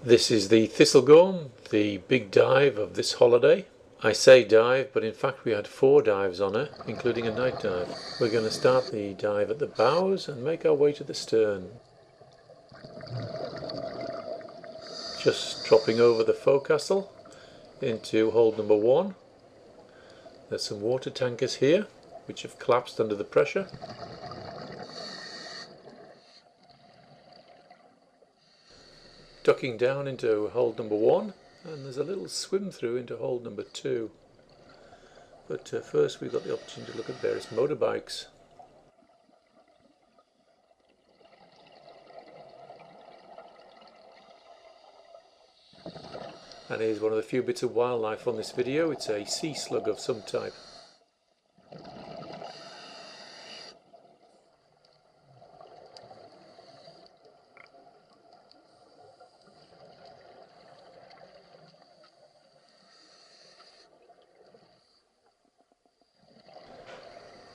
This is the Thistlegorm, the big dive of this holiday. I say dive, but in fact we had 4 dives on it, including a night dive. We're going to start the dive at the bows and make our way to the stern. Just dropping over the forecastle into hold number 1. There's some water tankers here, which have collapsed under the pressure. Ducking down into hold number 1, and there's a little swim through into hold number 2. But first we've got the opportunity to look at various motorbikes. And here's one of the few bits of wildlife on this video. It's a sea slug of some type.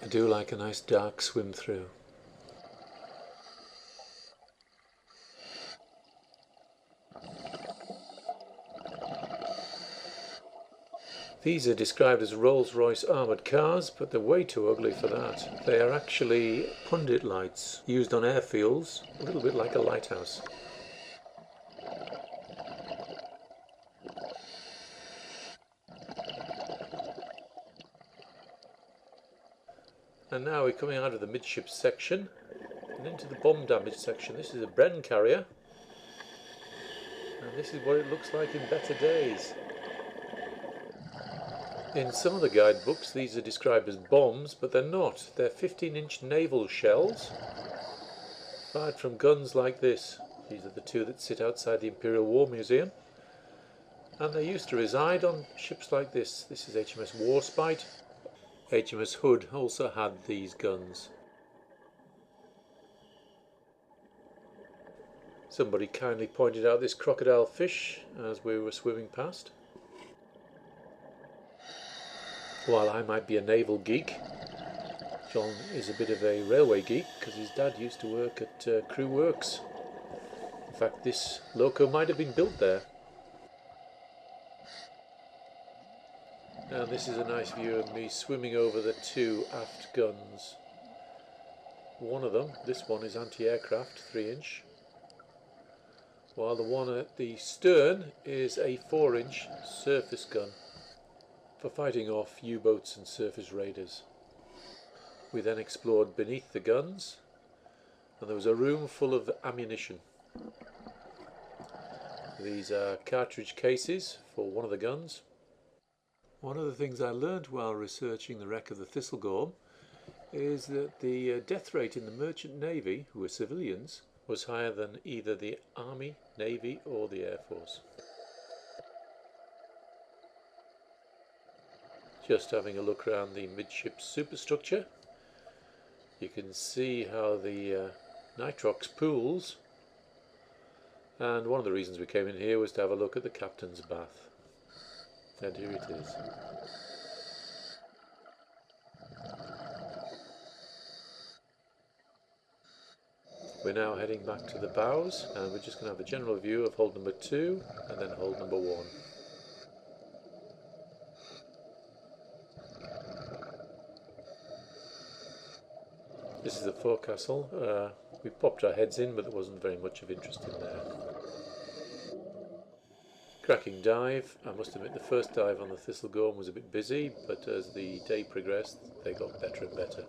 I do like a nice dark swim through. These are described as Rolls-Royce armoured cars, but they're way too ugly for that. They are actually pundit lights used on airfields, a little bit like a lighthouse. And now we're coming out of the midship section and into the bomb damage section. This is a Bren carrier, and this is what it looks like in better days. In some of the guidebooks these are described as bombs, but they're not. They're 15-inch naval shells fired from guns like this. These are the 2 that sit outside the Imperial War Museum, and they used to reside on ships like this. This is HMS Warspite. HMS Hood also had these guns. Somebody kindly pointed out this crocodile fish as we were swimming past. While I might be a naval geek, John is a bit of a railway geek because his dad used to work at Crew Works. In fact, this loco might have been built there. And this is a nice view of me swimming over the 2 aft guns. One of them, this one, is anti-aircraft, 3-inch, while the one at the stern is a 4-inch surface gun for fighting off U-boats and surface raiders. We then explored beneath the guns, and there was a room full of ammunition. These are cartridge cases for one of the guns. One of the things I learned while researching the wreck of the Thistlegorm is that the death rate in the Merchant Navy, who were civilians, was higher than either the Army, Navy or the Air Force. Just having a look around the midship superstructure, you can see how the nitrox pools, and one of the reasons we came in here was to have a look at the captain's bath. And here it is. We're now heading back to the bows, and we're just going to have a general view of hold number 2 and then hold number 1. This is the forecastle. We popped our heads in, but there wasn't very much of interest in there. Cracking dive. I must admit the first dive on the Thistlegorm was a bit busy, but as the day progressed they got better and better.